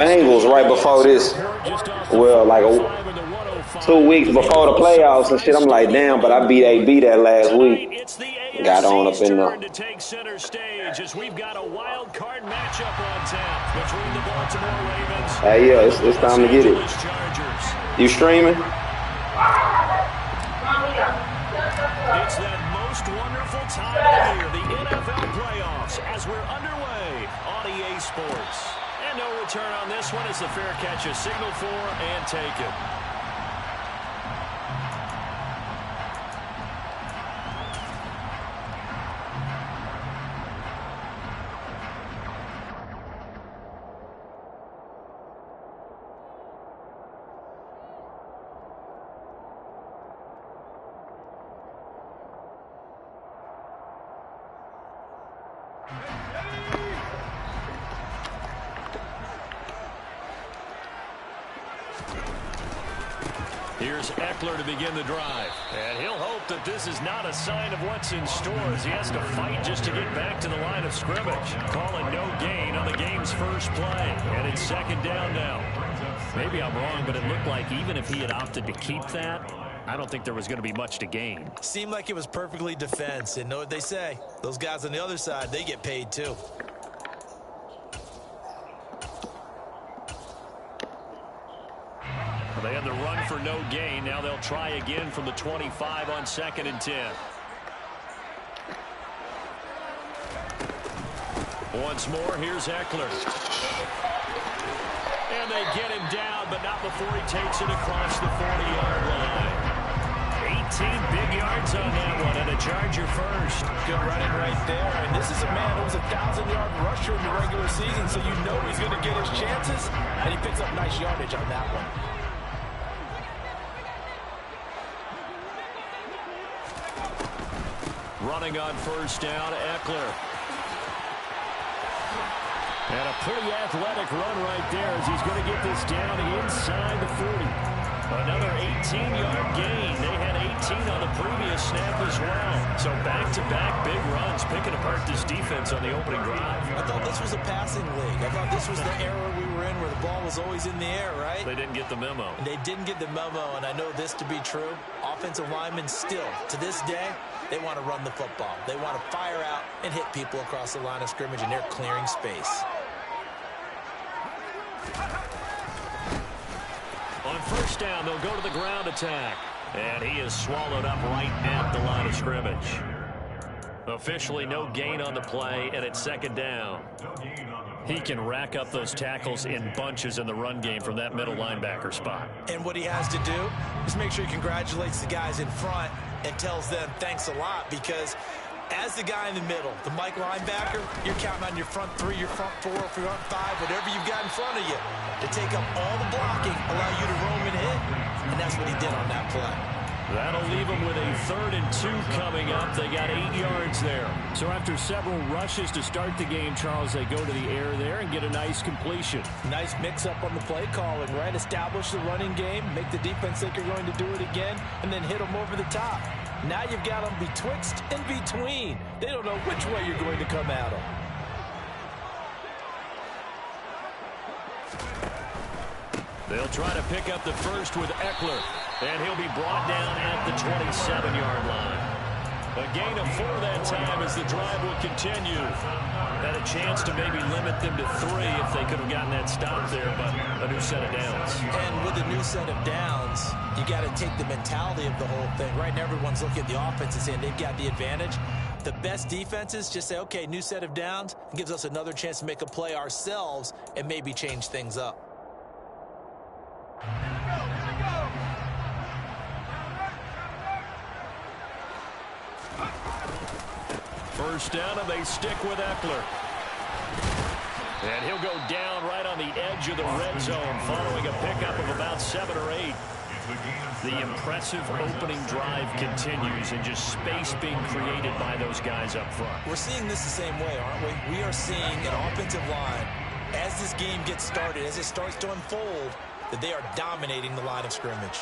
Bengals right before this. Well, like 2 weeks before the playoffs and shit. I'm like, damn, but I beat AB that last week. Got on up in there. To take center stage as we've got a wild card matchup on tap between the Baltimore Ravens. Hey, yeah, it's time to get it. You streaming? It's that most wonderful time of the year, the NFL playoffs, as we're underway on EA Sports. And no return on this one as the fair catch is signaled for and taken. Here's Eckler to begin the drive. And he'll hope that this is not a sign of what's in store as he has to fight just to get back to the line of scrimmage. Calling no gain on the game's first play. And it's second down now. Maybe I'm wrong, but it looked like even if he had opted to keep that, I don't think there was going to be much to gain. Seemed like it was perfectly defense. And know what they say? Those guys on the other side, they get paid too. They had the run for no gain. Now they'll try again from the 25 on 2nd and 10. Once more, here's Eckler. And they get him down, but not before he takes it across the 40-yard line. 18 big yards on that one, and a Charger first. Good running right there. And this is a man who was a 1,000-yard rusher in the regular season, so you know he's going to get his chances. And he picks up nice yardage on that one. Running on first down, Eckler. And a pretty athletic run right there as he's going to get this down inside the 40. Another 18-yard gain. They had 18 on the previous snap as well. So back-to-back big runs, picking apart this defense on the opening drive. I thought this was a passing league. I thought this was the era we were in where the ball was always in the air, right? They didn't get the memo. They didn't get the memo, and I know this to be true. Offensive linemen still, to this day, they want to run the football. They want to fire out and hit people across the line of scrimmage, and they're clearing space. On first down, they'll go to the ground attack. And he is swallowed up right at the line of scrimmage. Officially no gain on the play, and it's second down. He can rack up those tackles in bunches in the run game from that middle linebacker spot. And what he has to do is make sure he congratulates the guys in front and tells them thanks a lot, because as the guy in the middle, the Mike linebacker, you're counting on your front three, your front four, front five, whatever you've got in front of you to take up all the blocking, allow you to roam and hit. And that's what he did on that play. That'll leave them with a 3rd and 2 coming up. They got 8 yards there. So after several rushes to start the game, Charles, they go to the air there and get a nice completion. Nice mix-up on the play calling, right? Establish the running game, make the defense think you're going to do it again, and then hit them over the top. Now you've got them betwixt and between. They don't know which way you're going to come at them. They'll try to pick up the first with Eckler, and he'll be brought down at the 27-yard line. A gain of 4 that time as the drive will continue. Had a chance to maybe limit them to 3 if they could have gotten that stop there, but a new set of downs. And with a new set of downs, you got to take the mentality of the whole thing. Right now, everyone's looking at the offense and saying they've got the advantage. The best defenses just say, okay, new set of downs. It gives us another chance to make a play ourselves and maybe change things up. First down, and they stick with Eckler. And he'll go down right on the edge of the red zone following a pickup of about 7 or 8. The impressive opening drive continues, and just space being created by those guys up front. We're seeing this the same way, aren't we? We are seeing an offensive line, as this game gets started, as it starts to unfold, that they are dominating the line of scrimmage.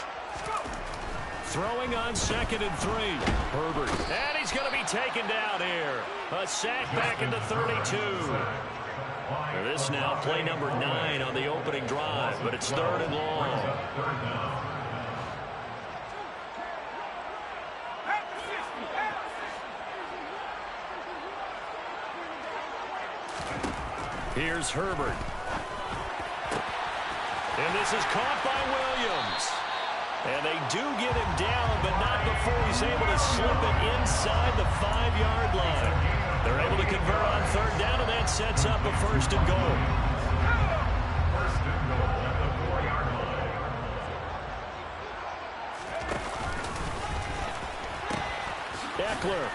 Throwing on 2nd and 3. Herbert. And he's going to be taken down here. A sack back into 32. This now play number 9 on the opening drive, but it's 3rd and long. Here's Herbert. And this is caught by Williams. And they do get him down, but not before he's able to slip it inside the 5-yard line. They're able to convert on 3rd down, and that sets up a 1st and goal. First and goal at the 4-yard line. Eckler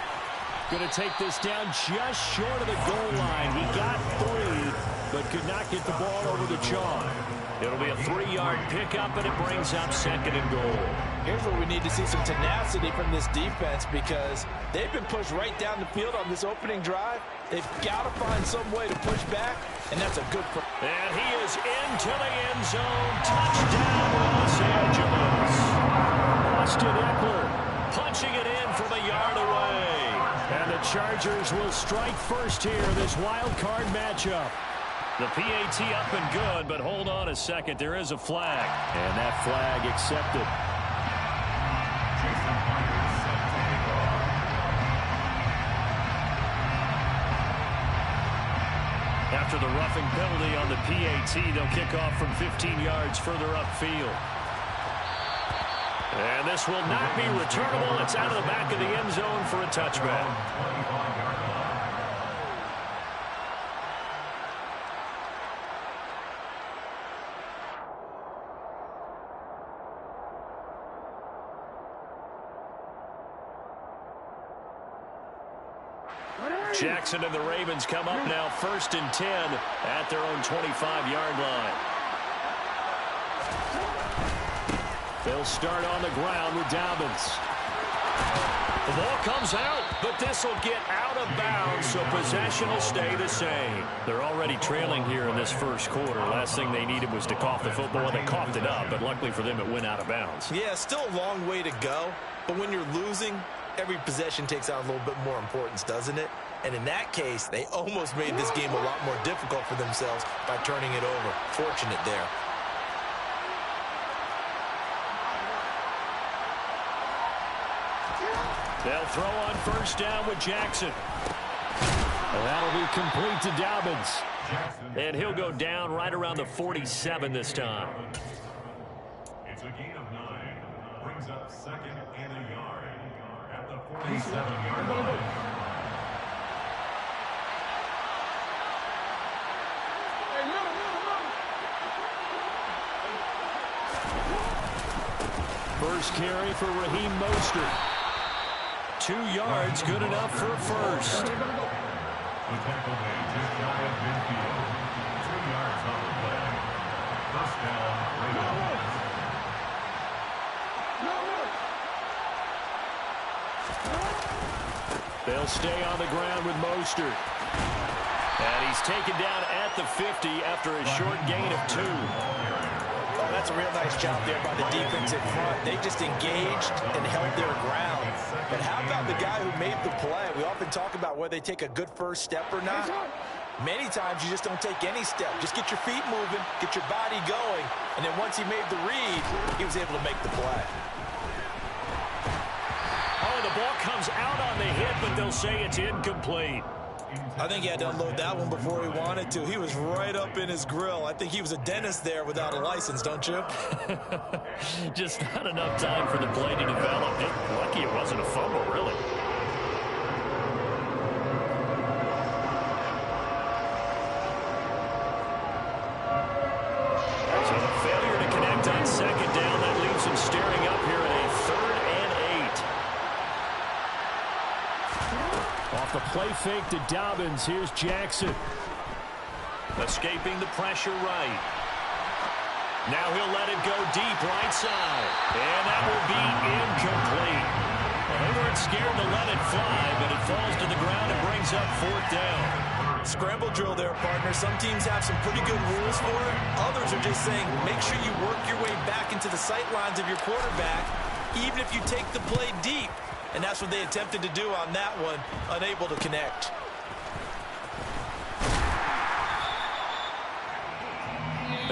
going to take this down just short of the goal line. He got 3, but could not get the ball over the chalk. It'll be a 3-yard pickup, and it brings up 2nd and goal. Here's where we need to see some tenacity from this defense, because they've been pushed right down the field on this opening drive. They've got to find some way to push back, and that's a good play. And he is into the end zone. Touchdown, Los Angeles. Austin Eckler punching it in from a yard away. And the Chargers will strike first here in this wild card matchup. The PAT up and good, but hold on a second. There is a flag. And that flag accepted. After the roughing penalty on the PAT, they'll kick off from 15 yards further upfield. And this will not be returnable. It's out of the back of the end zone for a touchback. Jackson and the Ravens come up now 1st and 10 at their own 25-yard line. They'll start on the ground with Dobbins. The ball comes out, but this will get out of bounds, so possession will stay the same. They're already trailing here in this first quarter. Last thing they needed was to cough the football. They coughed it up, but luckily for them, it went out of bounds. Yeah, still a long way to go, but when you're losing, every possession takes on a little bit more importance, doesn't it? And in that case, they almost made this game a lot more difficult for themselves by turning it over. Fortunate there. They'll throw on 1st down with Jackson. And that'll be complete to Dobbins. And he'll go down right around the 47 this time. It's a gain of 9. Brings up 2nd and a yard at the 47-yard line. First carry for Raheem Mostert. 2 yards, good enough for a first. The tackle made just shy of midfield. 2 yards on the play. First down, Ravens. They'll stay on the ground with Mostert. And he's taken down at the 50 after a short gain of 2. Oh, that's a real nice job there by the defense in front. They just engaged and held their ground. But how about the guy who made the play? We often talk about whether they take a good first step or not. Many times you just don't take any step. Just get your feet moving, get your body going, and then once he made the read, he was able to make the play. Oh, the ball comes out on the hit, but they'll say it's incomplete. I think he had to unload that one before he wanted to. He was right up in his grill. I think he was a dentist there without a license, don't you? Just not enough time for the play to develop. Lucky it wasn't a fumble, really. So a failure to connect on 2nd down. That leaves him staring up here at a 3rd and 8. Off the play fake to Dobbins. Here's Jackson. Escaping the pressure right. Now he'll let it go deep right side. And that will be incomplete. Well, they weren't scared to let it fly, but it falls to the ground and brings up 4th down. Scramble drill there, partner. Some teams have some pretty good rules for it. Others are just saying, make sure you work your way back into the sight lines of your quarterback, even if you take the play deep. And that's what they attempted to do on that one, unable to connect.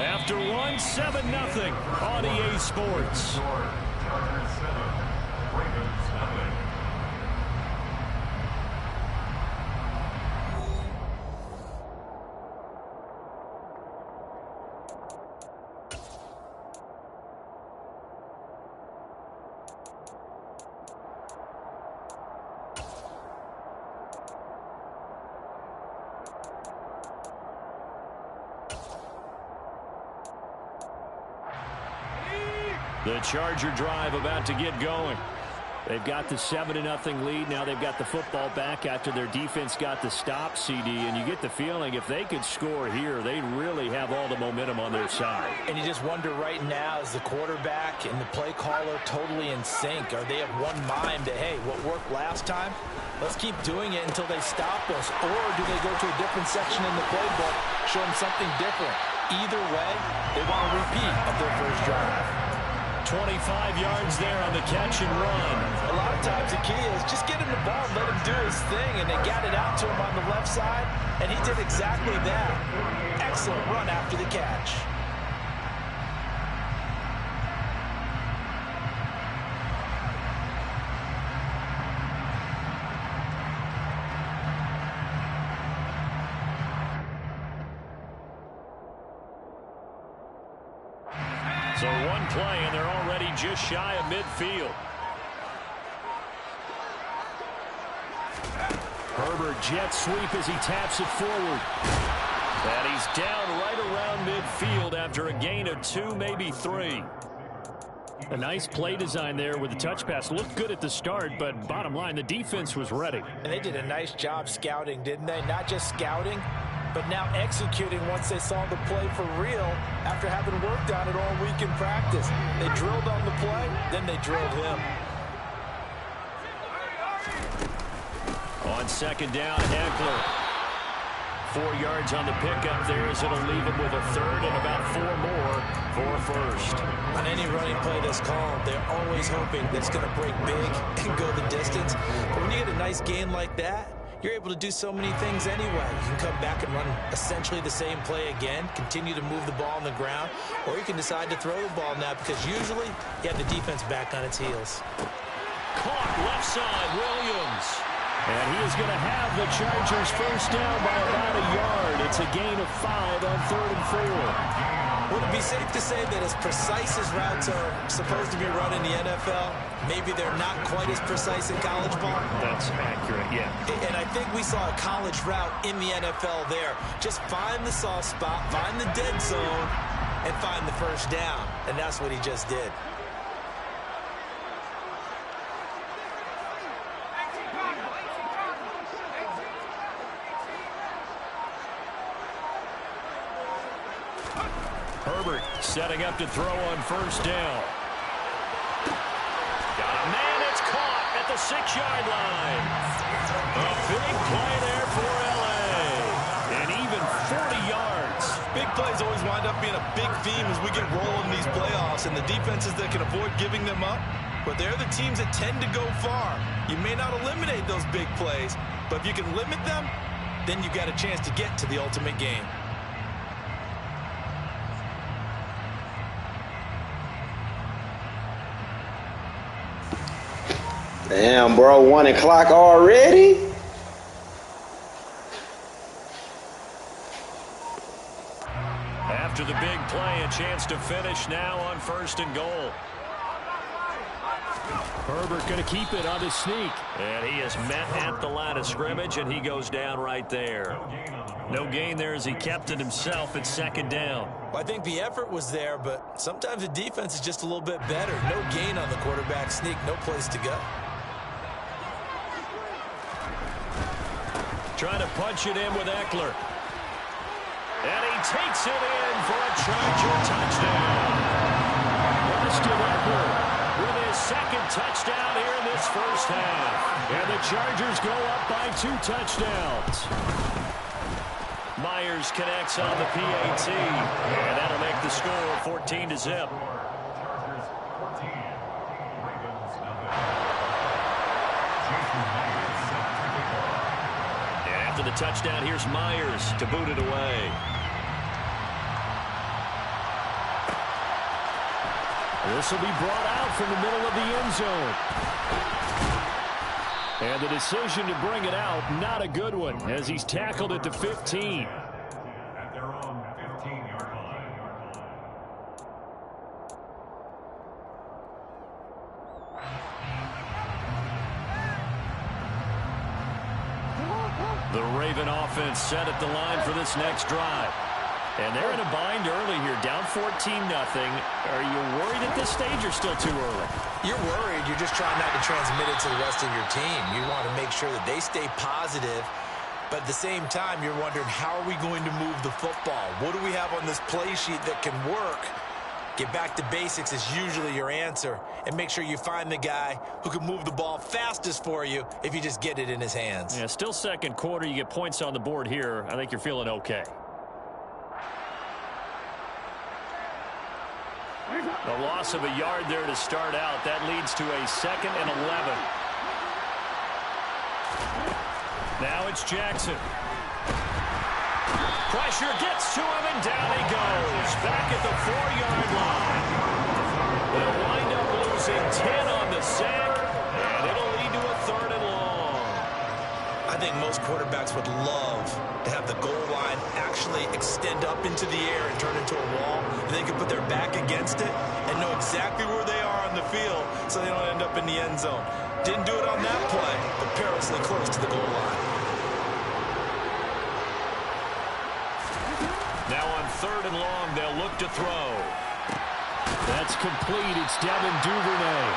After one, 7-0 on EA Sports. Chargers 7, Ravens nothing. The Charger drive about to get going. They've got the 7-0 lead. Now they've got the football back after their defense got the stop, CD. And you get the feeling if they could score here, they'd really have all the momentum on their side. And you just wonder right now, is the quarterback and the play caller totally in sync? Are they of one mind that, hey, what worked last time, let's keep doing it until they stop us? Or do they go to a different section in the playbook, show them something different? Either way, they want a repeat of their first drive. 25 yards there on the catch and run. A lot of times the key is just get him the ball and let him do his thing, and they got it out to him on the left side, and he did exactly that. Excellent run after the catch. So one play, and they're already just shy of midfield. Herbert jet sweep as he taps it forward. And he's down right around midfield after a gain of 2, maybe 3. A nice play design there with the touch pass. Looked good at the start, but bottom line, the defense was ready. And they did a nice job scouting, didn't they? Not just scouting, but now executing once they saw the play for real after having worked on it all week in practice. They drilled on the play, then they drilled him. On second down, Eckler. 4 yards on the pickup there as it'll leave him with a third and about 4 more for first. On any running play that's called, they're always hoping that it's going to break big and go the distance. But when you get a nice gain like that, you're able to do so many things anyway. You can come back and run essentially the same play again, continue to move the ball on the ground, or you can decide to throw the ball now because usually you have the defense back on its heels. Caught left side, Williams. And he is going to have the Chargers first down by about a yard. It's a gain of 5 on 3rd and 4. Would it be safe to say that as precise as routes are supposed to be run in the NFL, maybe they're not quite as precise in college ball? That's accurate, yeah. And I think we saw a college route in the NFL there. Just find the soft spot, find the dead zone, and find the first down. And that's what he just did. Herbert setting up to throw on first down. Got a man, it's caught at the 6-yard line. A big play there for L.A. And even 40 yards. Big plays always wind up being a big theme as we get rolling in these playoffs, and the defenses that can avoid giving them up, but they're the teams that tend to go far. You may not eliminate those big plays, but if you can limit them, then you've got a chance to get to the ultimate game. Damn, bro, 1 o'clock already? After the big play, a chance to finish now on 1st and goal. Herbert going to keep it on his sneak. And he is met at the line of scrimmage, and he goes down right there. No gain there as he kept it himself at 2nd down. Well, I think the effort was there, but sometimes the defense is just a little bit better. No gain on the quarterback sneak, no place to go. Trying to punch it in with Eckler. And he takes it in for a Charger touchdown. Austin Eckler with his 2nd touchdown here in this first half. And the Chargers go up by 2 touchdowns. Myers connects on the PAT. And that'll make the score 14-0. Chargers 14, Ravens nothing. Jason Myers set to kick off. After the touchdown, here's Myers to boot it away. This will be brought out from the middle of the end zone. And the decision to bring it out, not a good one, as he's tackled at the 15. At their own 15-yard line. The Raven offense set at the line for this next drive. And they're in a bind early here, down 14-0. Are you worried at this stage or still too early? You're worried. You're just trying not to transmit it to the rest of your team. You want to make sure that they stay positive. But at the same time, you're wondering, how are we going to move the football? What do we have on this play sheet that can work? Get back to basics is usually your answer. And make sure you find the guy who can move the ball fastest for you if you just get it in his hands. Yeah, still second quarter. You get points on the board here. I think you're feeling okay. A loss of a yard there to start out. That leads to a 2nd and 11. Now it's Jackson. Pressure gets to him, and down he goes. Back at the 4-yard line. They'll wind up losing 10 on the sack, and it'll lead to a 3rd and long. I think most quarterbacks would love to have the goal line actually extend up into the air and turn into a wall, and they can put their back against it and know exactly where they are on the field so they don't end up in the end zone. Didn't do it on that play, but perilously close to the goal line. Now on 3rd and long, they'll look to throw. That's complete. It's Devin Duvernay.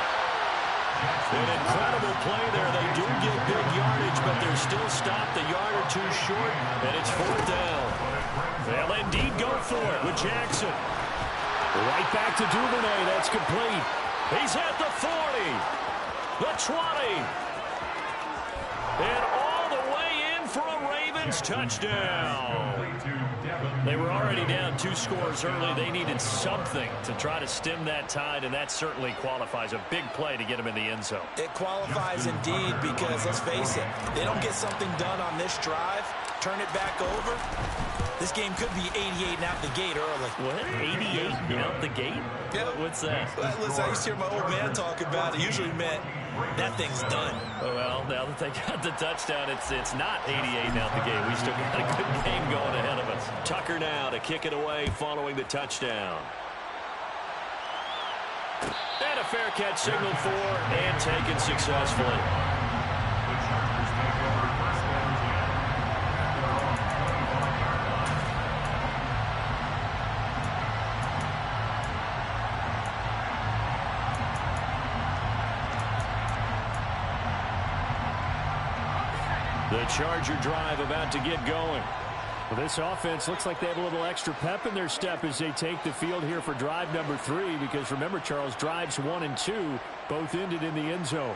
An incredible play there. They do get big yardage, but they're still stopped a yard or two short, and it's 4th down. They'll indeed go for it with Jackson. Right back to Duvernay. That's complete. He's at the 40, the 20, and all the way in for a Ravens touchdown. They were already down 2 scores early. They needed something to try to stem that tide, and that certainly qualifies. A big play to get them in the end zone. It qualifies indeed because, let's face it, they don't get something done on this drive, turn it back over, this game could be 88 and out the gate early. What? 88 out the gate? Yeah. What's that? Listen, I used to hear my old man talk about it. It usually meant that thing's done. Oh, well, now that they got the touchdown, it's not 88 out the gate. We still got a good game going ahead of us. Tucker now to kick it away following the touchdown. And a fair catch signaled for and taken successfully. The Charger drive about to get going. Well, this offense looks like they have a little extra pep in their step as they take the field here for drive number 3, because remember, Charles, drives 1 and 2 both ended in the end zone.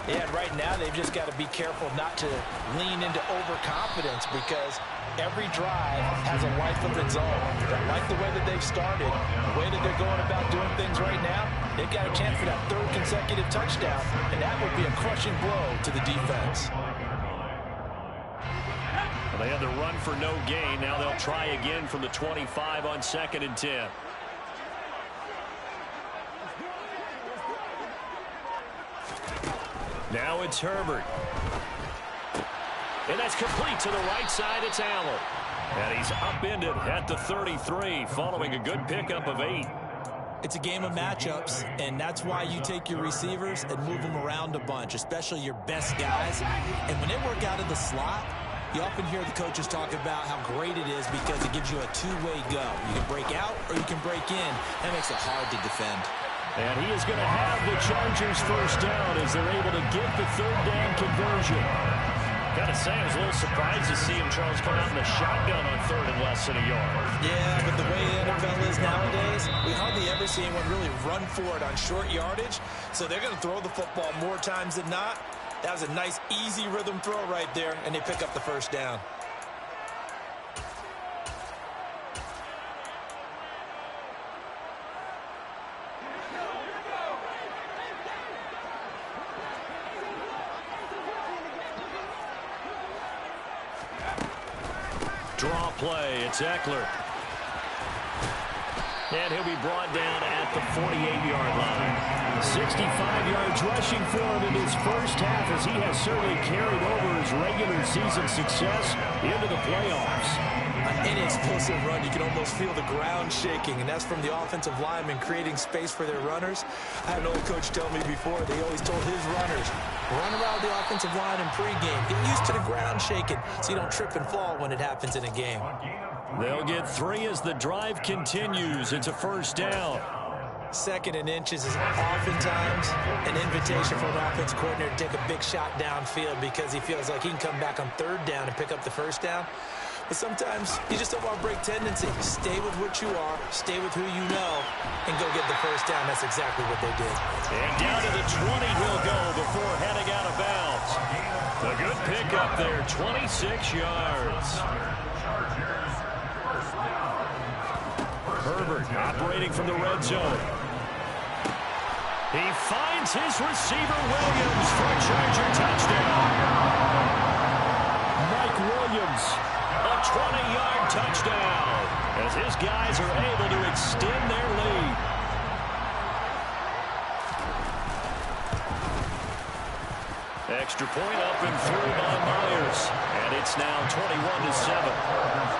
Yeah, and right now they've just got to be careful not to lean into overconfidence, because every drive has a life of its own. I like the way that they've started, the way that they're going about doing things right now. They've got a chance for that 3rd consecutive touchdown, and that would be a crushing blow to the defense. They had the run for no gain. Now they'll try again from the 25 on 2nd and 10. Now it's Herbert. And that's complete to the right side. It's Allen. And he's upended at the 33 following a good pickup of 8. It's a game of matchups, and that's why you take your receivers and move them around a bunch, especially your best guys. And when they work out of the slot, you often hear the coaches talk about how great it is because it gives you a two-way go. You can break out or you can break in. That makes it hard to defend. And he is going to have the Chargers first down as they're able to get the 3rd down conversion. Got to say, I was a little surprised to see him, Charles, come out in the shotgun on 3rd and less than a yard. Yeah, but the way the NFL is nowadays, we hardly ever see anyone really run for it on short yardage. So they're going to throw the football more times than not. That was a nice, easy rhythm throw right there, and they pick up the first down. Draw play. It's Eckler. And he'll be brought down at at the 48-yard line. 65 yards rushing for him in his first half, as he has certainly carried over his regular season success into the playoffs. Any explosive run, you can almost feel the ground shaking, and that's from the offensive linemen creating space for their runners. I had an old coach tell me before, they always told his runners, run around the offensive line in pregame. Get used to the ground shaking so you don't trip and fall when it happens in a game. They'll get 3 as the drive continues. It's a first down. 2nd and inches is oftentimes an invitation for an offense coordinator to take a big shot downfield because he feels like he can come back on 3rd down and pick up the first down. But sometimes you just don't want to break tendency. Stay with what you are, stay with who you know, and go get the first down. That's exactly what they did. And down to the 20 he'll go before heading out of bounds. A good pickup there, 26 yards. Herbert operating from the red zone. He finds his receiver, Williams, for a Charger touchdown. Mike Williams, a 20-yard touchdown, as his guys are able to extend their lead. Extra point up and through by Myers, and it's now 21-7.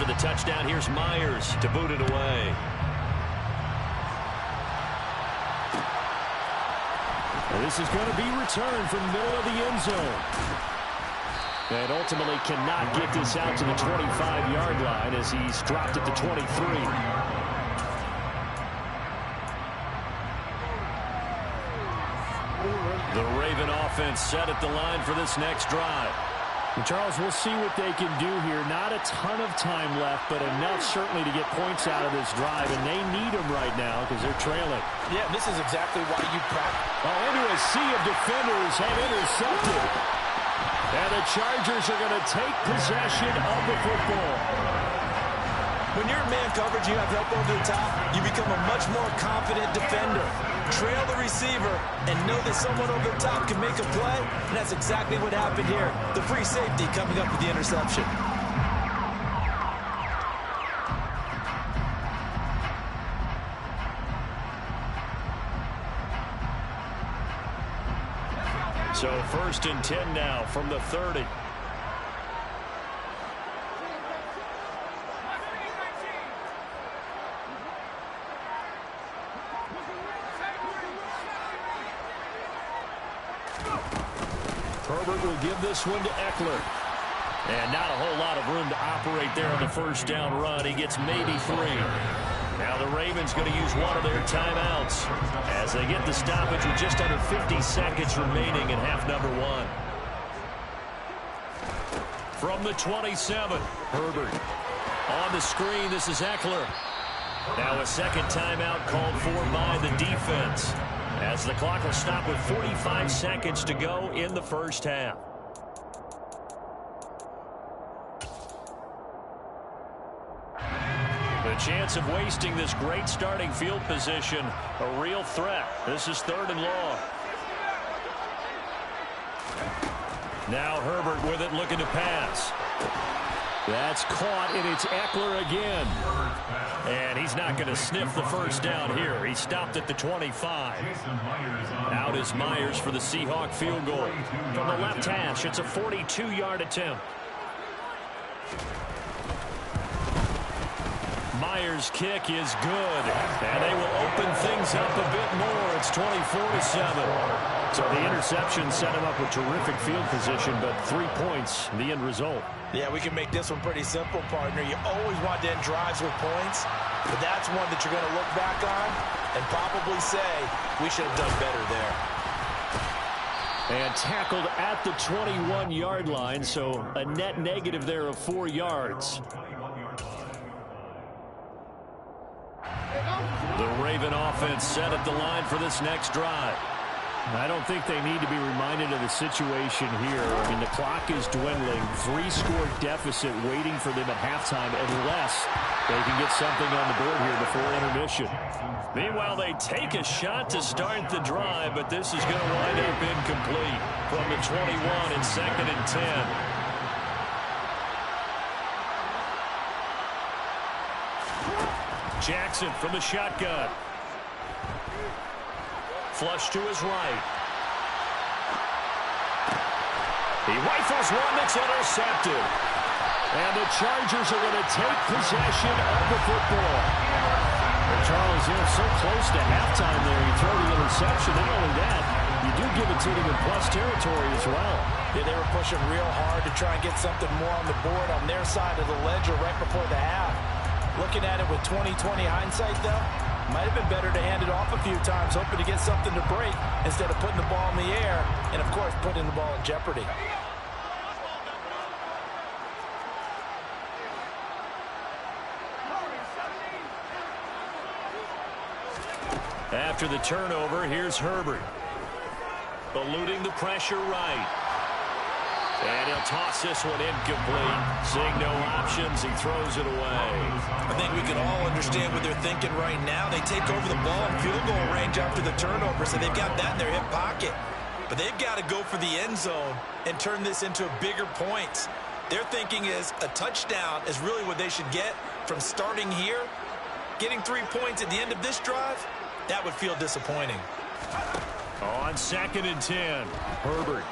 The touchdown, here's Myers to boot it away. And this is going to be returned from the middle of the end zone. And ultimately cannot get this out to the 25-yard line as he's dropped at the 23. The Raven offense set at the line for this next drive. And Charles, we'll see what they can do here. Not a ton of time left, but enough certainly to get points out of this drive, and they need them right now because they're trailing. Yeah, this is exactly why you practice. Into a sea of defenders have intercepted. And the Chargers are going to take possession of the football. When you're in man coverage, you have help over the top, you become a much more confident defender. Trail the receiver and know that someone over the top can make a play, and that's exactly what happened here. The free safety coming up with the interception. So 1st and 10 now from the 30. Herbert will give this one to Eckler. And not a whole lot of room to operate there on the first down run. He gets maybe 3. Now the Ravens going to use one of their timeouts as they get the stoppage with just under 50 seconds remaining in half number 1. From the 27, Herbert. On the screen, this is Eckler. Now a second timeout called for by the defense, as the clock will stop with 45 seconds to go in the first half. The chance of wasting this great starting field position, a real threat. This is 3rd and long. Now Herbert with it, looking to pass. That's caught, and it's Eckler again. And he's not going to sniff the first down here. He stopped at the 25. Out is Myers for the Seahawk field goal. From the left hash, it's a 42-yard attempt. Myers' kick is good, and they will open things up a bit more. It's 24-7. So the interception set him up with terrific field position, but 3 points, the end result. Yeah, we can make this one pretty simple, partner. You always want to end drives with points, but that's one that you're going to look back on and probably say, we should have done better there. And tackled at the 21-yard line, so a net negative there of 4 yards. The Raven offense set at the line for this next drive. I don't think they need to be reminded of the situation here. I mean, the clock is dwindling. 3-score deficit waiting for them at halftime unless they can get something on the board here before intermission. Meanwhile, they take a shot to start the drive, but this is going to wind up incomplete from the 21 and 2nd and 10. Jackson from the shotgun. Flush to his right. He rifles one that's intercepted. And the Chargers are going to take possession of the football. Well, Charles, so close to halftime there. You throw the interception. Not only that, you do give it to them in plus territory as well. Yeah, they were pushing real hard to try and get something more on the board on their side of the ledger right before the half. Looking at it with 20/20 hindsight, though, might have been better to hand it off a few times, hoping to get something to break instead of putting the ball in the air and, of course, putting the ball in jeopardy. After the turnover, here's Herbert. Eluding the pressure right. And he'll toss this one incomplete. Seeing no options, he throws it away. I think we can all understand what they're thinking right now. They take over the ball in field goal range after the turnover, so they've got that in their hip pocket. But they've got to go for the end zone and turn this into bigger points. Their thinking is a touchdown is really what they should get from starting here. Getting 3 points at the end of this drive, that would feel disappointing. On 2nd and 10, Herbert.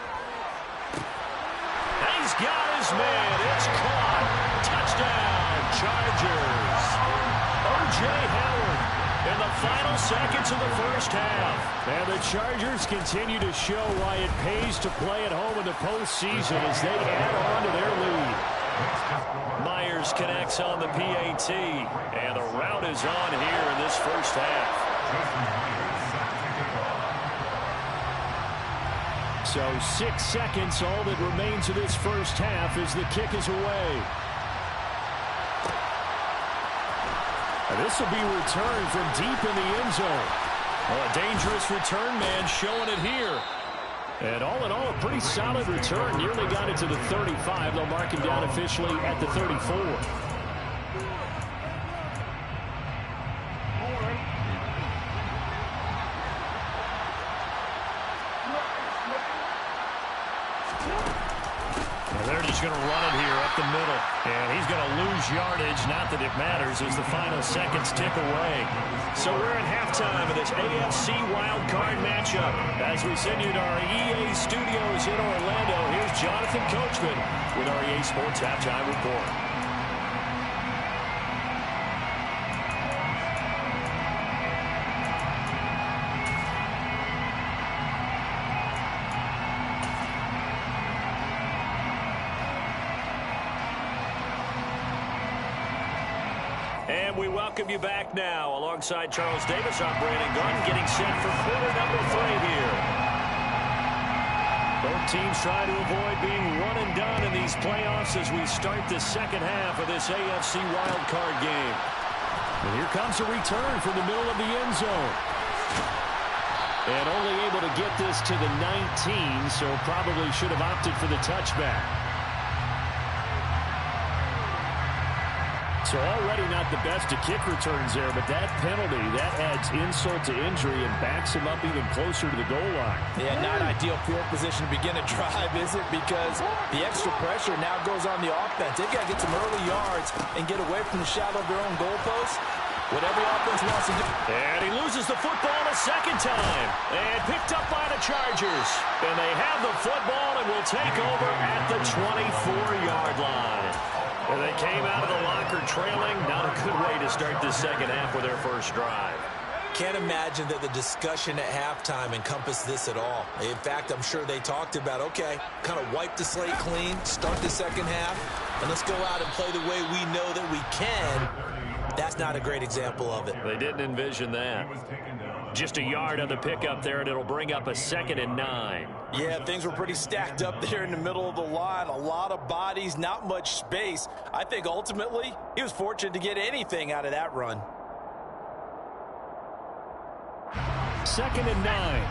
He's got his man. It's caught. Touchdown, Chargers. O.J. Howard in the final seconds of the first half. And the Chargers continue to show why it pays to play at home in the postseason as they add on to their lead. Myers connects on the PAT, and the route is on here in this first half. So 6 seconds, all that remains of this first half as the kick is away. And this will be returned from deep in the end zone. Well, a dangerous return man showing it here. And all in all, a pretty solid return. Nearly got it to the 35. They'll mark him down officially at the 34. They're just going to run it here up the middle. And he's going to lose yardage. Not that it matters as the final seconds tick away. So we're at halftime of this AFC wildcard matchup. As we send you to our EA studios in Orlando, here's Jonathan Coachman with our EA Sports Halftime Report. And we welcome you back now. Alongside Charles Davis, I'm Brandon Gunn, getting set for quarter number 3 here. Both teams try to avoid being one and done in these playoffs as we start the second half of this AFC wildcard game. And here comes a return from the middle of the end zone. And only able to get this to the 19, so probably should have opted for the touchback. So already not the best of kick returns there, but that penalty, that adds insult to injury and backs him up even closer to the goal line. Yeah, not ideal field position to begin a drive, is it? Because the extra pressure now goes on the offense. They've got to get some early yards and get away from the shadow of their own goalpost. What every offense wants to do. And he loses the football a second time. And picked up by the Chargers. And they have the football and will take over at the 24-yard line. And they came out of the locker trailing. Not a good way to start this second half with their first drive. Can't imagine that the discussion at halftime encompassed this at all. In fact, I'm sure they talked about, okay, kind of wipe the slate clean, start the second half, and let's go out and play the way we know that we can. That's not a great example of it. They didn't envision that. Just a yard on the pickup there, and it'll bring up a 2nd and 9. Yeah, things were pretty stacked up there in the middle of the line. A lot of bodies, not much space. I think ultimately he was fortunate to get anything out of that run. 2nd and 9.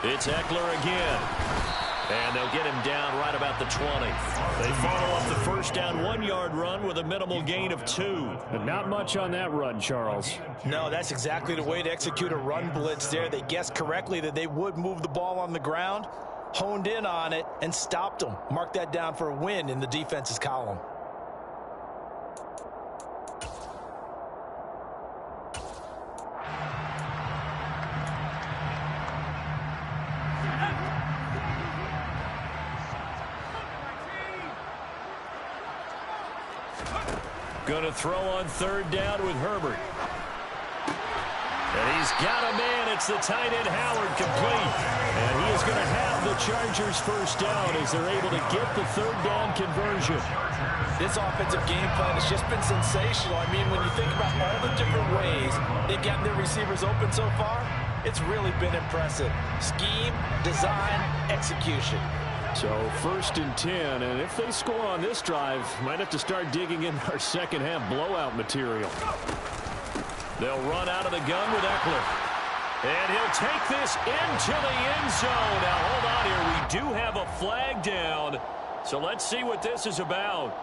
It's Eckler again. And they'll get him down right about the 20. They follow up the first down 1-yard run with a minimal gain of 2. And not much on that run, Charles. No, that's exactly the way to execute a run blitz there. They guessed correctly that they would move the ball on the ground, honed in on it, and stopped them. Mark that down for a win in the defense's column. Going to throw on third down with Herbert. And he's got a man. It's the tight end Howard complete. And he is going to have the Chargers first down as they're able to get the third down conversion. This offensive game plan has just been sensational. I mean, when you think about all the different ways they've gotten their receivers open so far, it's really been impressive. Scheme, design, execution. So 1st and 10, and if they score on this drive, might have to start digging in our second half blowout material. They'll run out of the gun with Eckler. And he'll take this into the end zone. Now hold on here, we do have a flag down. So let's see what this is about.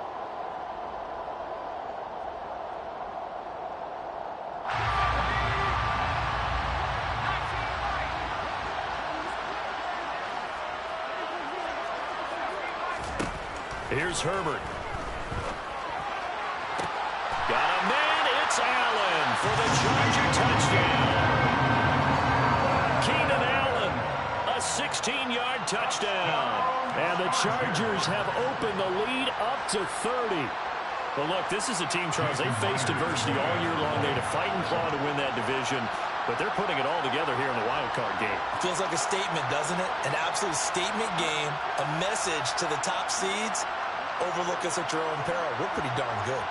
Here's Herbert. Got a man. It's Allen for the Charger touchdown. Keenan Allen, a 16-yard touchdown. And the Chargers have opened the lead up to 30. Well, look, this is a team, Charles. They faced adversity all year long. They had to fight and claw to win that division. But they're putting it all together here in the wild card game. Feels like a statement, doesn't it? An absolute statement game, a message to the top seeds. Overlook us at your own peril. We're pretty darn good.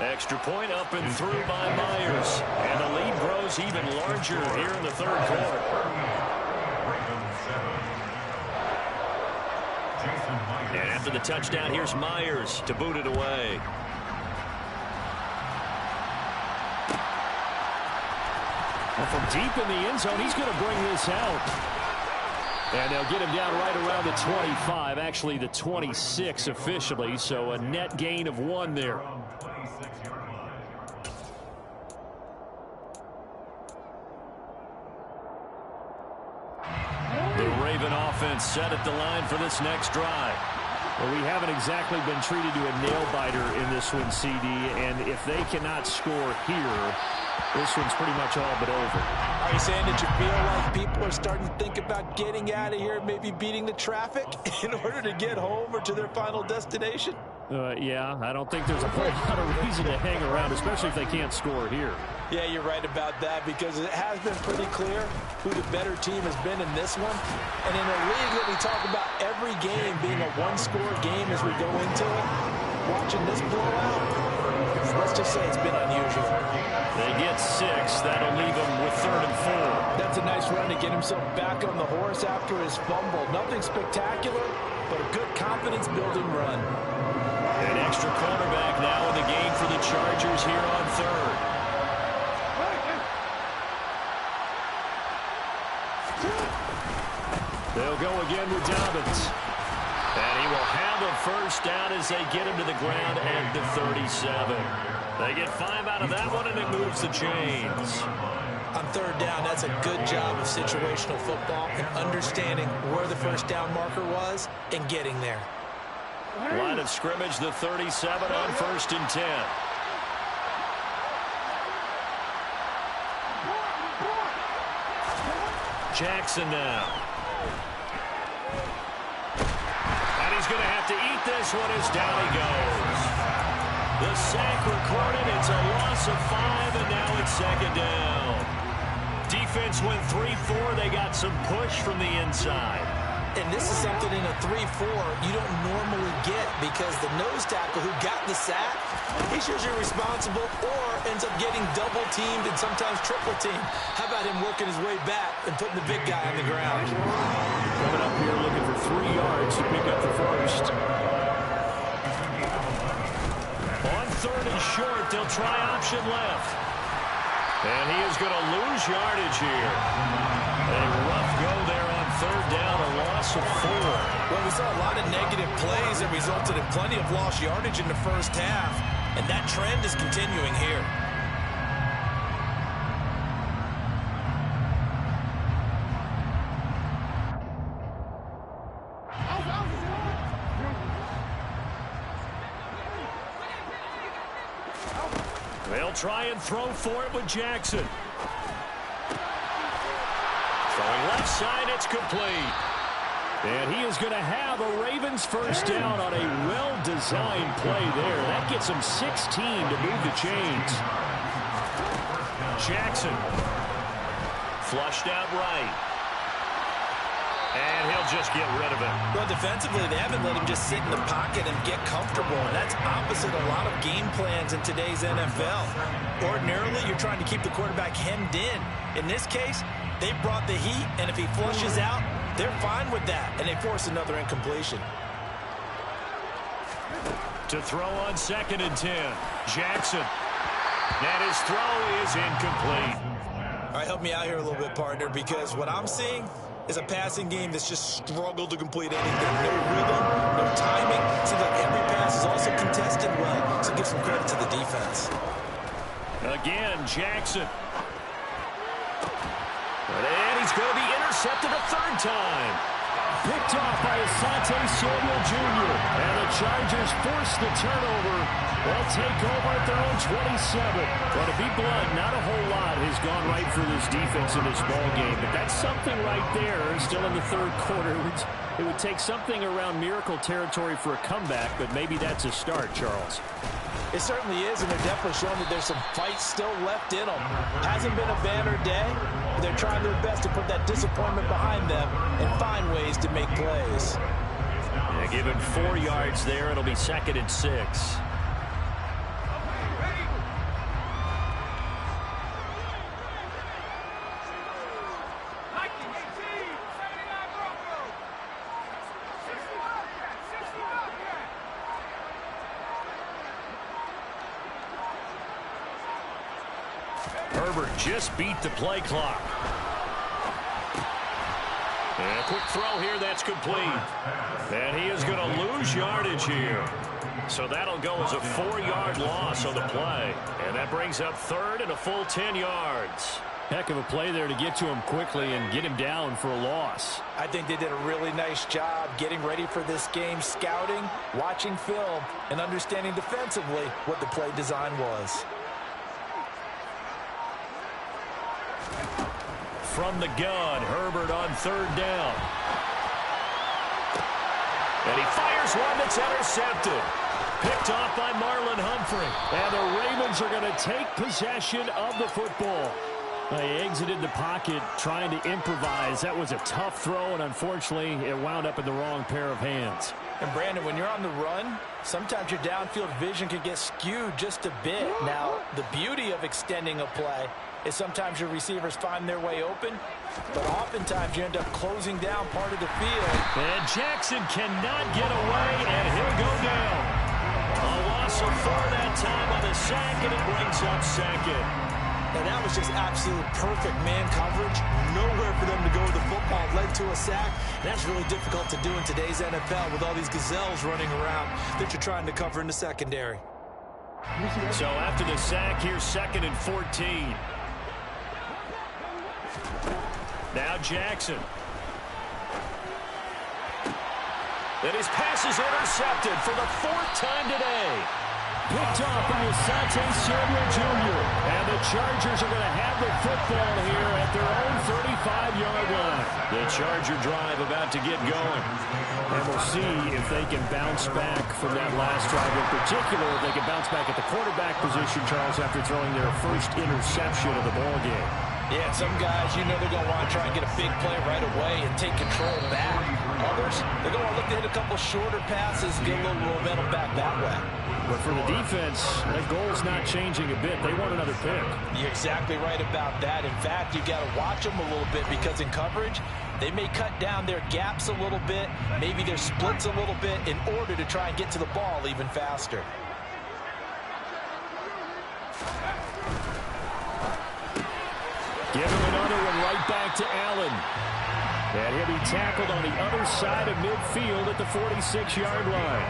Extra point up and through by Myers. And the lead grows even larger here in the third quarter. And after the touchdown, here's Myers to boot it away. Well, from deep in the end zone, he's going to bring this out. And they'll get him down right around the 25, actually the 26 officially, so a net gain of 1 there. The Raven offense set at the line for this next drive. Well, we haven't exactly been treated to a nail-biter in this one, CD, and if they cannot score here, this one's pretty much all but over. Are you saying that you feel like people are starting to think about getting out of here, maybe beating the traffic in order to get home or to their final destination? Yeah, I don't think there's a whole lot of reason to hang around, especially if they can't score here. Yeah, you're right about that because it has been pretty clear who the better team has been in this one. And in a league that we talk about every game being a one-score game as we go into it, watching this blowout, let's just say it's been unusual. They get 6. That'll leave them with 3rd and 4. That's a nice run to get himself back on the horse after his fumble. Nothing spectacular, but a good confidence-building run. An extra cornerback now in the game for the Chargers here on 3rd. They'll go again with Dobbins. And he will have a first down as they get him to the ground at the 37. They get 5 out of that one, and it moves the chains. On 3rd down, that's a good job of situational football and understanding where the first down marker was and getting there. Line of scrimmage, the 37 on 1st and 10. Jackson now. And he's going to have to eat this one as down he goes. The sack recorded. It's a loss of 5, and now it's 2nd down. Defense went 3-4. They got some push from the inside. And this is something in a 3-4 you don't normally get because the nose tackle who got the sack, he's usually responsible or ends up getting double-teamed and sometimes triple-teamed. How about him working his way back and putting the big guy on the ground? Coming up here looking for 3 yards to pick up the first. On 3rd and short. They'll try option left. And he is going to lose yardage here. A rough go there on 3rd down, a loss of 4. Well, we saw a lot of negative plays that resulted in plenty of lost yardage in the first half, and that trend is continuing here. They'll try and throw for it with Jackson. Throwing left side, it's complete. And he is going to have a Ravens first down on a well-designed play there. That gets him 16 to move the chains. Jackson. Flushed out right. And he'll just get rid of it. Well, defensively, they haven't let him just sit in the pocket and get comfortable, and that's opposite a lot of game plans in today's NFL. Ordinarily, you're trying to keep the quarterback hemmed in. In this case, they brought the heat, and if he flushes out, they're fine with that, and they force another incompletion. To throw on 2nd and 10, Jackson. And his throw is incomplete. All right, help me out here a little bit, partner, because what I'm seeing is a passing game that's just struggled to complete anything. No rhythm, no timing. Seems like every pass is also contested well, so give some credit to the defense. Again, Jackson. And he's going to be intercepted a 3rd time. Picked off by Asante Samuel Jr. And the Chargers force the turnover. They'll take over at their own 27. But to be blunt, not a whole lot has gone right for this defense in this ball game. But that's something right there. Still in the 3rd quarter. It would take something around miracle territory for a comeback, but maybe that's a start, Charles. It certainly is, and they're definitely showing that there's some fight still left in them. Hasn't been a banner day, but they're trying their best to put that disappointment behind them and find ways to make plays. Yeah, given 4 yards there, it'll be 2nd and 6. Herbert just beat the play clock. And a quick throw here, that's complete. And he is going to lose yardage here. So that'll go as a 4-yard loss on the play. And that brings up 3rd and a full 10 yards. Heck of a play there to get to him quickly and get him down for a loss. I think they did a really nice job getting ready for this game, scouting, watching film, and understanding defensively what the play design was. From the gun, Herbert on 3rd down. And he fires one that's intercepted. Picked off by Marlon Humphrey. And the Ravens are going to take possession of the football. They exited the pocket trying to improvise. That was a tough throw, and unfortunately, it wound up in the wrong pair of hands. And Brandon, when you're on the run, sometimes your downfield vision can get skewed just a bit. Now, the beauty of extending a play is sometimes your receivers find their way open, but oftentimes you end up closing down part of the field. And Jackson cannot get away, and he'll go down. A loss of 4 that time on the sack, and it brings up 2nd. And that was just absolute perfect man coverage. Nowhere for them to go with the football. Led to a sack. That's really difficult to do in today's NFL with all these gazelles running around that you're trying to cover in the secondary. So after the sack, here's 2nd and 14. Now Jackson. And his pass is intercepted for the 4th time today. Picked off by Asante Samuel Jr. And the Chargers are going to have the football here at their own 35-yard line. The Charger drive about to get going. And we'll see if they can bounce back from that last drive. In particular, if they can bounce back at the quarterback position, Charles, after throwing their first interception of the ballgame. Yeah, some guys, you know they're going to want to try and get a big play right away and take control back. Others, they're going to look to hit a couple shorter passes and get a little momentum back that way. But for the defense, that goal's not changing a bit. They want another pick. You're exactly right about that. In fact, you got to watch them a little bit because in coverage, they may cut down their gaps a little bit, maybe their splits a little bit in order to try and get to the ball even faster. Give him another one right back to Allen. And he'll be tackled on the other side of midfield at the 46-yard line.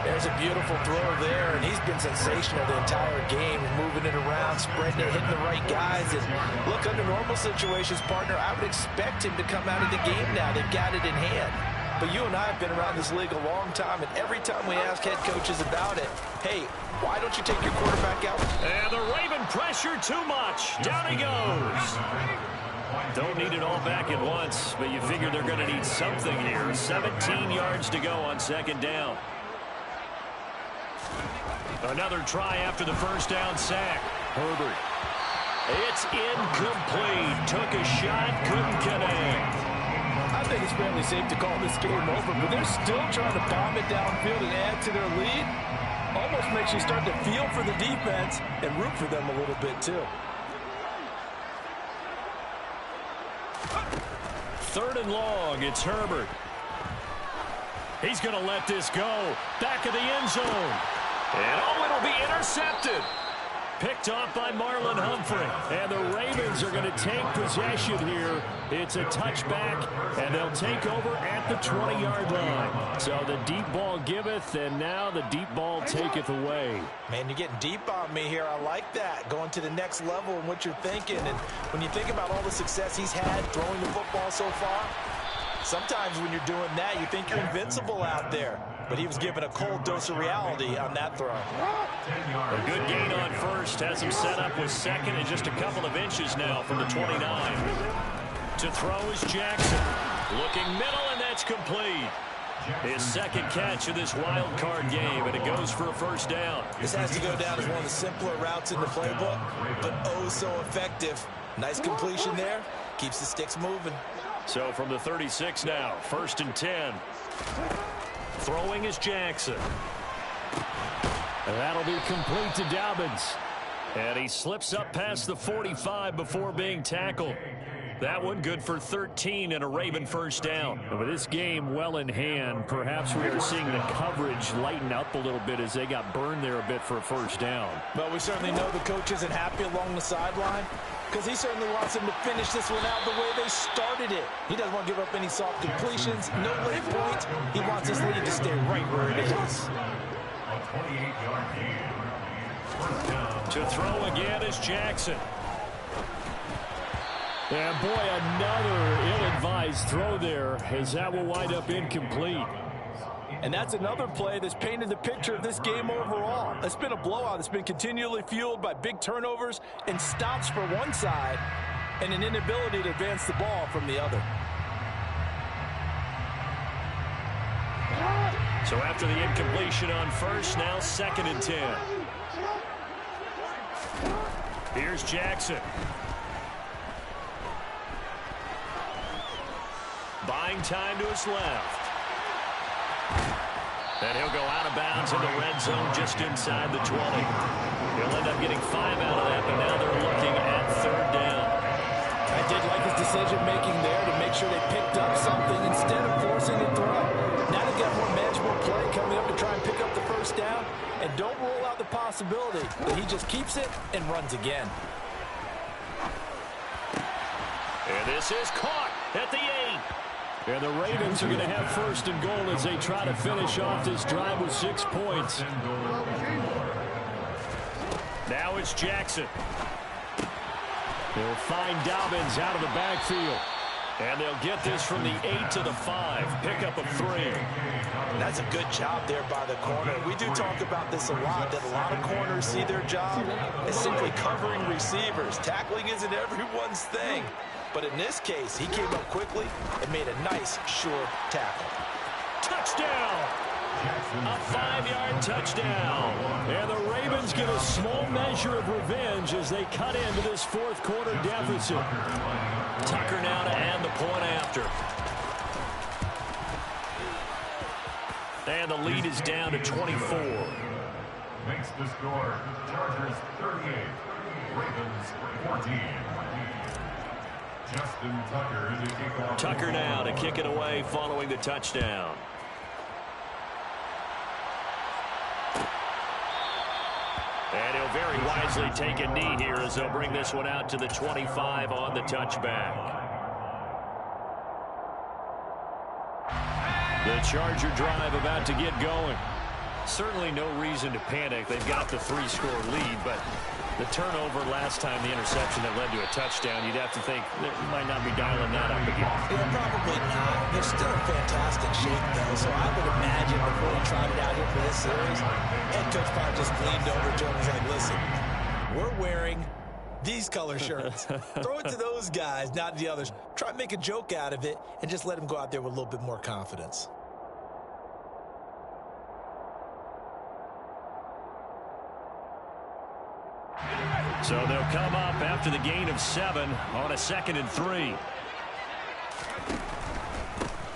There's a beautiful throw there, and he's been sensational the entire game, moving it around, spreading it, hitting the right guys. And look, under normal situations, partner, I would expect him to come out of the game now. They've got it in hand. But you and I have been around this league a long time, and every time we ask head coaches about it, hey, why don't you take your quarterback out? And the Raven pressure too much. Down he goes. Don't need it all back at once, but you figure they're going to need something here. 17 yards to go on second down. Another try after the first down sack. Herbert. It's incomplete. Took a shot, couldn't connect. I think it's fairly safe to call this game over, but they're still trying to bomb it downfield and add to their lead. Almost makes you start to feel for the defense and root for them a little bit, too. Third and long, it's Herbert. He's going to let this go. Back of the end zone. And oh, it'll be intercepted. Picked off by Marlon Humphrey. And the Ravens are going to take possession here. It's a touchback, and they'll take over at the 20-yard line. So the deep ball giveth, and now the deep ball taketh away. Man, you're getting deep on me here. I like that. Going to the next level in what you're thinking. And when you think about all the success he's had throwing the football so far, sometimes when you're doing that, you think you're invincible out there. But he was given a cold dose of reality on that throw. A good gain on first. Has him set up with second and just a couple of inches now from the 29. To throw is Jackson. Looking middle, and that's complete. His second catch of this wild card game, and it goes for a first down. This has to go down as one of the simpler routes in the playbook, but oh so effective. Nice completion there. Keeps the sticks moving. So from the 36 now, 1st and 10. Throwing is Jackson. And that'll be complete to Dobbins. And he slips up past the 45 before being tackled. That one good for 13 and a Raven first down. And with this game well in hand, perhaps we are seeing the coverage lighten up a little bit as they got burned there a bit for a first down. Well, we certainly know the coach isn't happy along the sideline, because he certainly wants them to finish this one out the way they started it. He doesn't want to give up any soft completions, no late points. He wants his lead to stay right where it is. To throw again is Jackson. And boy, another ill-advised throw there, as that will wind up incomplete. And that's another play that's painted the picture of this game overall. It's been a blowout. It's been continually fueled by big turnovers and stops for one side and an inability to advance the ball from the other. So after the incompletion on first, now 2nd and 10. Here's Jackson. Buying time to his left. And he'll go out of bounds in the red zone just inside the 20. He'll end up getting 5 out of that, but now they're looking at 3rd down. I did like his decision-making there to make sure they picked up something instead of forcing the throw. Now they've got more manageable play coming up to try and pick up the first down. And don't rule out the possibility that he just keeps it and runs again. And this is caught at the 8. And the Ravens are going to have 1st and goal as they try to finish off this drive with 6 points. Now it's Jackson. They'll find Dobbins out of the backfield. And they'll get this from the 8 to the 5. Pickup of 3. That's a good job there by the corner. We do talk about this a lot, that a lot of corners see their job as simply covering receivers. Tackling isn't everyone's thing. But in this case, he came up quickly and made a nice, sure tackle. Touchdown! A 5-yard touchdown. And the Ravens get a small measure of revenge as they cut into this 4th quarter deficit. Tucker now to add the point after. And the lead is down to 24. Makes the score Chargers 38, Ravens 14. Justin Tucker to kick off. Tucker now to kick it away following the touchdown. And he'll very wisely take a knee here as they'll bring this one out to the 25 on the touchback. The Charger drive about to get going. Certainly no reason to panic. They've got the 3-score lead, but the turnover last time, the interception that led to a touchdown, you'd have to think that you might not be dialing that up again. Yeah, probably not. They're still in fantastic shape, though, so I would imagine before he tried it out here for this series, head coach probably just leaned over to him and was like, listen, we're wearing these color shirts. Throw it to those guys, not the others. Try to make a joke out of it and just let him go out there with a little bit more confidence. So they'll come up after the gain of 7 on a 2nd and 3.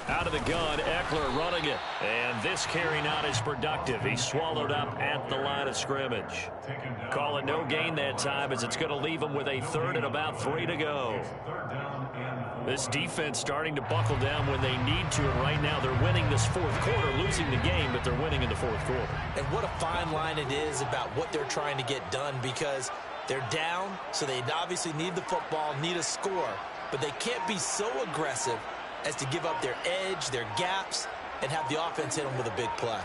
Out of the gun, Eckler running it. And this carry not as productive. He's swallowed up at the line of scrimmage. Call it no gain that time as it's going to leave him with a 3rd and about 3 to go. This defense starting to buckle down when they need to, and right now they're winning this 4th quarter, losing the game, but they're winning in the 4th quarter. And what a fine line it is about what they're trying to get done, because they're down, so they obviously need the football, need a score, but they can't be so aggressive as to give up their edge, their gaps, and have the offense hit them with a big play.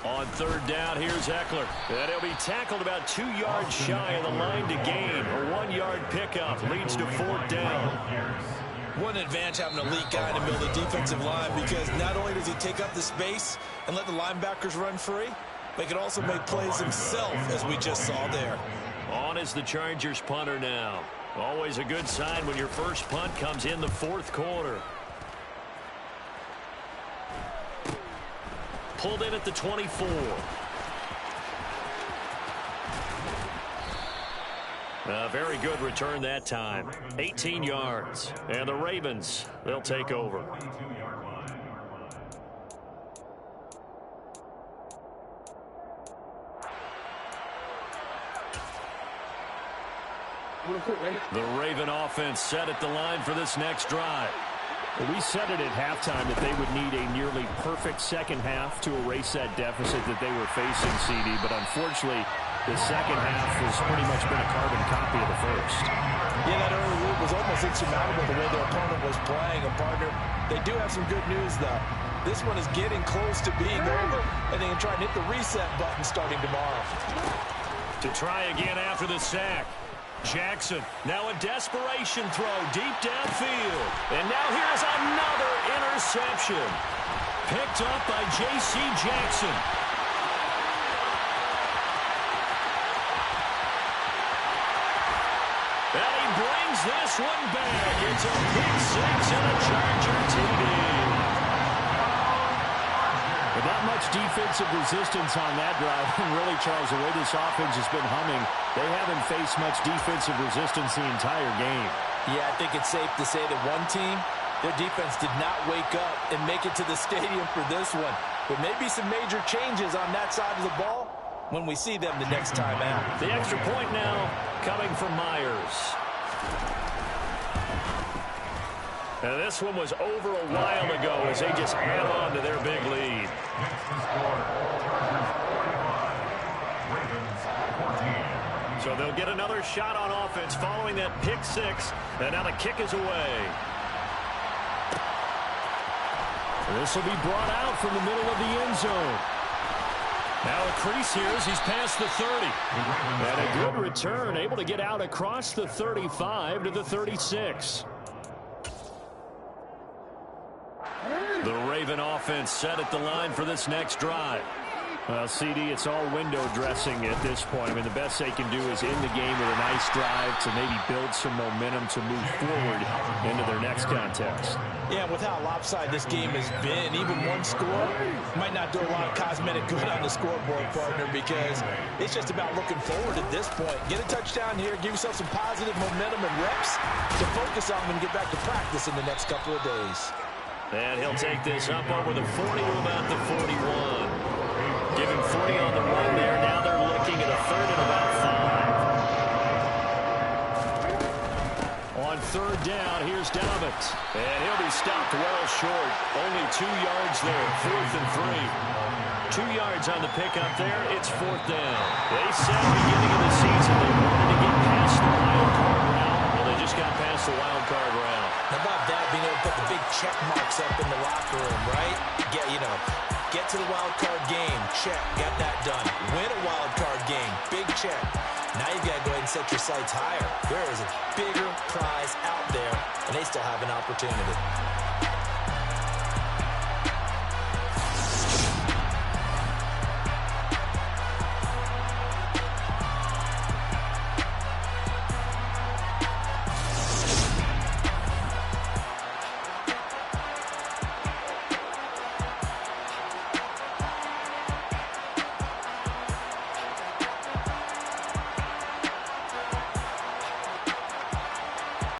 On 3rd down, here's Eckler. And he'll be tackled about 2 yards shy of the line to gain. A 1-yard pickup leads to 4th down. One advantage having an elite guy in the middle of the defensive line, because not only does he take up the space and let the linebackers run free, but he can also make plays himself, as we just saw there. On is the Chargers punter now. Always a good sign when your first punt comes in the 4th quarter. Pulled in at the 24. A very good return that time. 18 yards. And the Ravens, they'll take over. The Raven offense set at the line for this next drive. We said it at halftime that they would need a nearly perfect second half to erase that deficit that they were facing, CD, but unfortunately, the second half has pretty much been a carbon copy of the first. Yeah, that early lead was almost insurmountable the way their opponent was playing. And, partner, they do have some good news, though. This one is getting close to being over, and they can try and hit the reset button starting tomorrow. To try again after the sack. Jackson, now a desperation throw deep downfield. And now here's another interception. Picked up by J.C. Jackson. And he brings this one back. It's a pick 6 and a Charger TD. Not much defensive resistance on that drive. And really, Charles, the way this offense has been humming, they haven't faced much defensive resistance the entire game. Yeah, I think it's safe to say that one team, their defense did not wake up and make it to the stadium for this one. There may be some major changes on that side of the ball when we see them the next time out. The extra point now coming from Myers. And this one was over a while ago as they just add on to their big lead. So they'll get another shot on offense following that pick 6. And now the kick is away. This will be brought out from the middle of the end zone. Now a crease here as he's past the 30. And a good return, able to get out across the 35 to the 36. The Raven offense set at the line for this next drive. Well, CD, it's all window dressing at this point. I mean, the best they can do is end the game with a nice drive to maybe build some momentum to move forward into their next contest. Yeah, with how lopsided this game has been, even one score might not do a lot of cosmetic good on the scoreboard, partner, because it's just about looking forward at this point. Get a touchdown here, give yourself some positive momentum and reps to focus on and get back to practice in the next couple of days. And he'll take this up over the 40 to about the 41. Give him 40 on the run there. Now they're looking at a 3rd and about 5. On 3rd down, here's Dobbins. And he'll be stopped well short. Only 2 yards there. 4th and 3. 2 yards on the pickup there. It's 4th down. They said beginning of the season they wanted to get past the wild card round. Well, they just got past the wild card round. How about that, being able to put the big check marks up in the locker room, right? Get to the wild card game. Check. Got that done. Win a wild card game. Big check. Now you've got to go ahead and set your sights higher. There is a bigger prize out there, and they still have an opportunity.